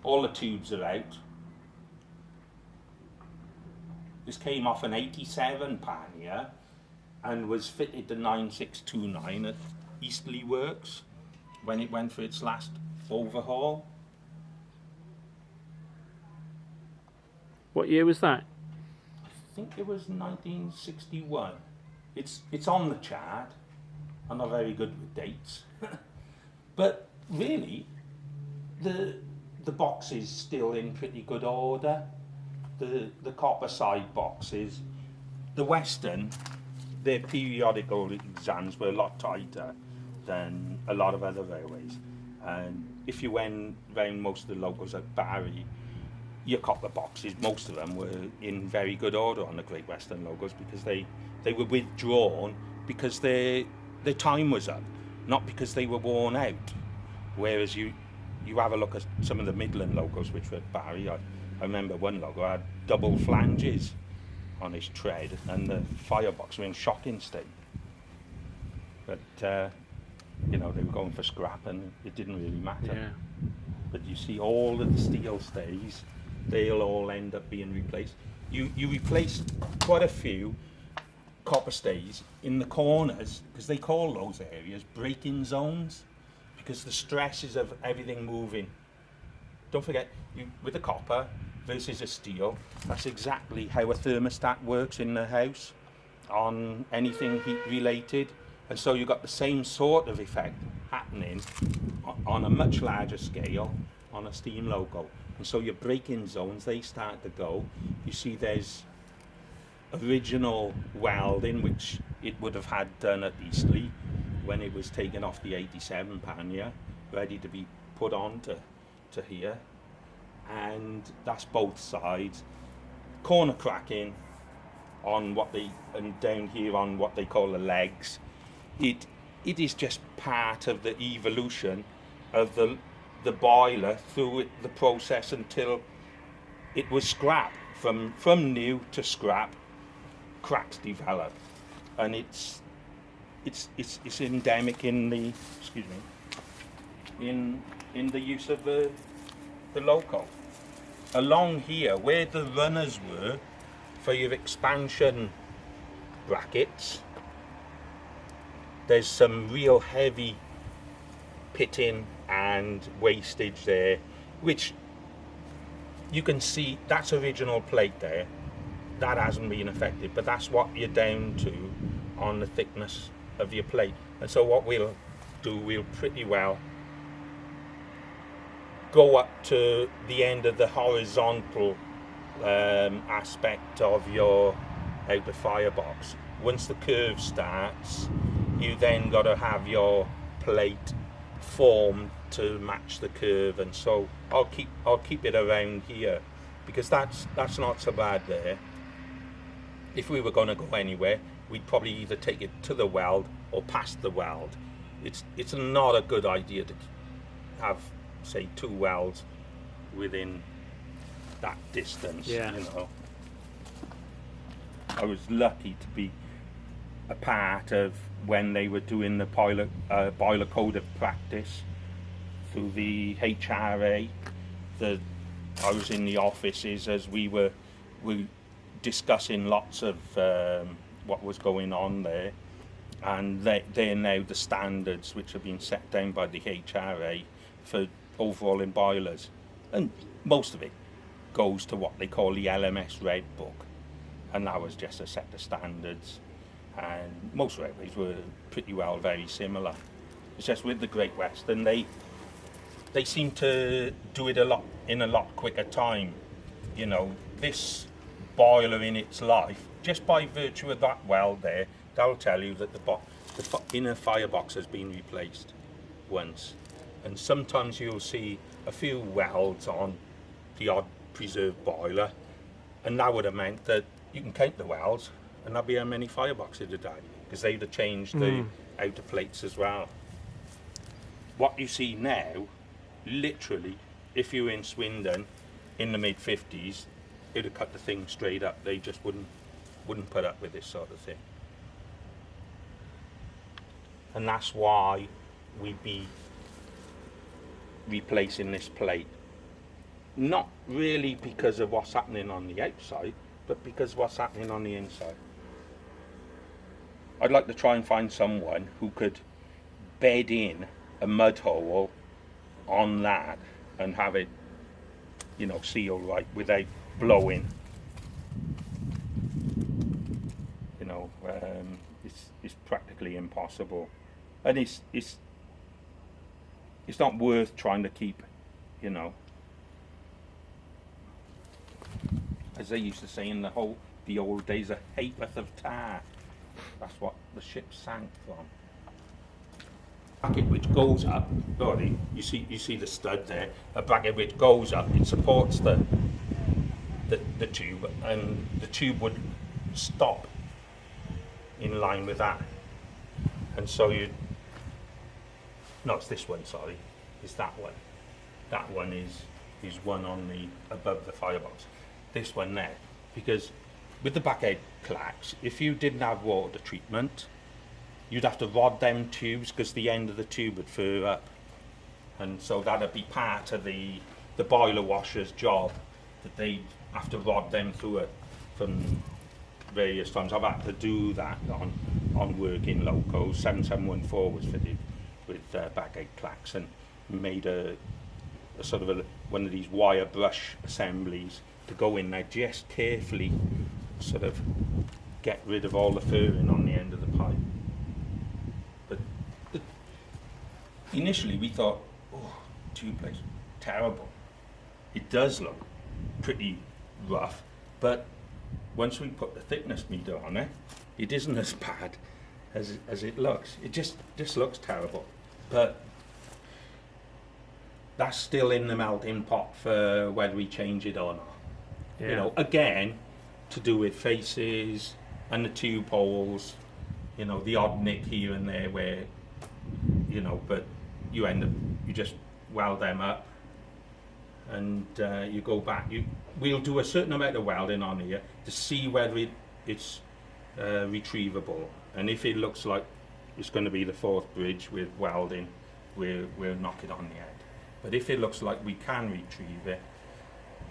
all the tubes are out. This came off an 87 Pannier and was fitted to 9629 at Eastleigh Works when it went for its last overhaul. What year was that? I think it was 1961. It's on the chart. I'm not very good with dates. But really, the box is still in pretty good order. The copper side boxes. The Western, their periodical exams were a lot tighter than a lot of other railways. And if you went round most of the locals at Barry, your copper boxes, most of them were in very good order on the Great Western locals, because they were withdrawn because their time was up, not because they were worn out. Whereas you have a look at some of the Midland locals which were at Barry. I remember one loco had double flanges on his tread, and the firebox were in shocking state. But you know, they were going for scrap, and it didn't really matter. Yeah. But you see, all of the steel stays, they'll all end up being replaced. You replace quite a few copper stays in the corners, because they call those areas braking zones, because the stresses of everything moving. Don't forget, with the copper versus a steel, that's exactly how a thermostat works in the house on anything heat related. And so you've got the same sort of effect happening on a much larger scale on a steam loco. And so your braking zones, they start to go. You see there's original welding, which it would have had done at Eastleigh when it was taken off the 87 Pannier, ready to be put on to here. And that's both sides. Corner cracking on what they, and down here on what they call the legs. It is just part of the evolution of the boiler through the process until it was scrap. From new to scrap, cracks develop, and it's endemic in the in the use of the loco. Along here, where the runners were for your expansion brackets, there's some real heavy pitting and wastage there, which you can see that's original plate there. That hasn't been affected, but that's what you're down to on the thickness of your plate. And so what we'll do, we'll pretty well go up to the end of the horizontal aspect of your outer firebox. Once the curve starts, you then got to have your plate formed to match the curve, and so I'll keep it around here, because that's not so bad there. If we were going to go anywhere, we'd probably either take it to the weld or past the weld. It's not a good idea to have, say, two welds within that distance. Yeah. You know, I was lucky to be a part of when they were doing the boiler code practice through the HRA. I was in the offices as we were discussing lots of what was going on there, and they're now the standards which have been set down by the HRA for overhauling boilers, and most of it goes to what they call the LMS Red Book, and that was just a set of standards, and most railways were pretty well very similar. It's just with the Great Western, they seem to do it in a lot quicker time. You know, this boiler in its life, just by virtue of that weld there, that'll tell you that the inner firebox has been replaced once. And sometimes you'll see a few welds on the odd preserved boiler, and that would have meant that you can count the welds, and that'd be how many fireboxes had died, because they'd have changed the outer plates as well. What you see now, literally, if you were in Swindon in the mid-50s, it'd have cut the thing straight up. They just wouldn't put up with this sort of thing. And that's why we'd be replacing this plate. not really because of what's happening on the outside, but because of what's happening on the inside. I'd like to try and find someone who could bed in a mud hole on that and have it, you know, sealed right without blowing. You know, it's practically impossible, and it's not worth trying to keep, you know. As they used to say in the old days, a ha'porth of tar. That's what the ship sank from. Bracket which goes up, you see the stud there. A bracket which goes up, it supports the tube, and the tube would stop in line with that. And so no, it's this one. Sorry, it's that one. That one is one on the above the firebox. This one there, because with the back-end clacks, if you didn't have water treatment, you'd have to rod them tubes because the end of the tube would fur up, and so that'd be part of the boiler washer's job, that they have to rod them through it from various times. I've had to do that on working locos. 7714 was fitted with back-end clacks and made a sort of one of these wire brush assemblies to go in there, just carefully sort of get rid of all the furring on the end of the pipe. But initially we thought, oh, tube place, terrible. It does look pretty rough, but once we put the thickness meter on it, it isn't as bad as it looks. It just looks terrible. But that's still in the melting pot for whether we change it or not. Yeah. You know, again, to do with faces and the tube holes, you know, the odd nick here and there where, you know, but you just weld them up and you go back. We'll do a certain amount of welding on here to see whether it's retrievable, and if it looks like it's going to be the fourth bridge with welding, we'll knock it on the head. But if it looks like we can retrieve it,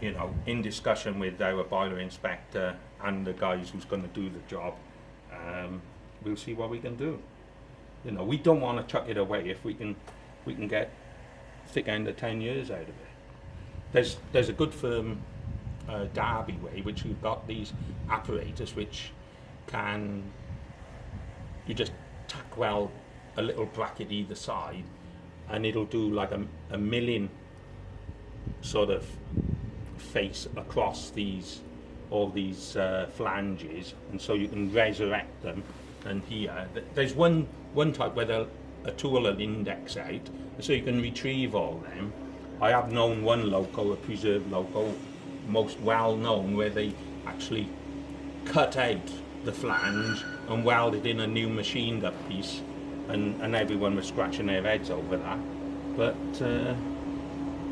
you know, in discussion with our boiler inspector and the guys who's going to do the job, we'll see what we can do. You know, we don't want to chuck it away if we can get thick end of 10 years out of it. There's a good firm, Derby way, which we've got these apparatus which you just tack weld a little bracket either side, and it'll do like a milling sort of face across all these flanges, and so you can resurrect them. And here there's one type where a tool will index out, so you can retrieve all them. I have known one loco, a preserved loco, most well known, where they actually cut out the flange and welded in a new machined up piece, and everyone was scratching their heads over that. But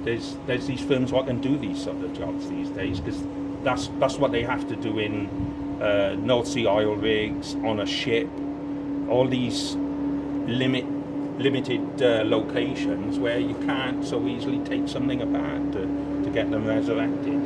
there's these firms what can do these sort of jobs these days, because that's what they have to do in North Sea oil rigs, on a ship, all these limited locations where you can't so easily take something apart to get them resurrected.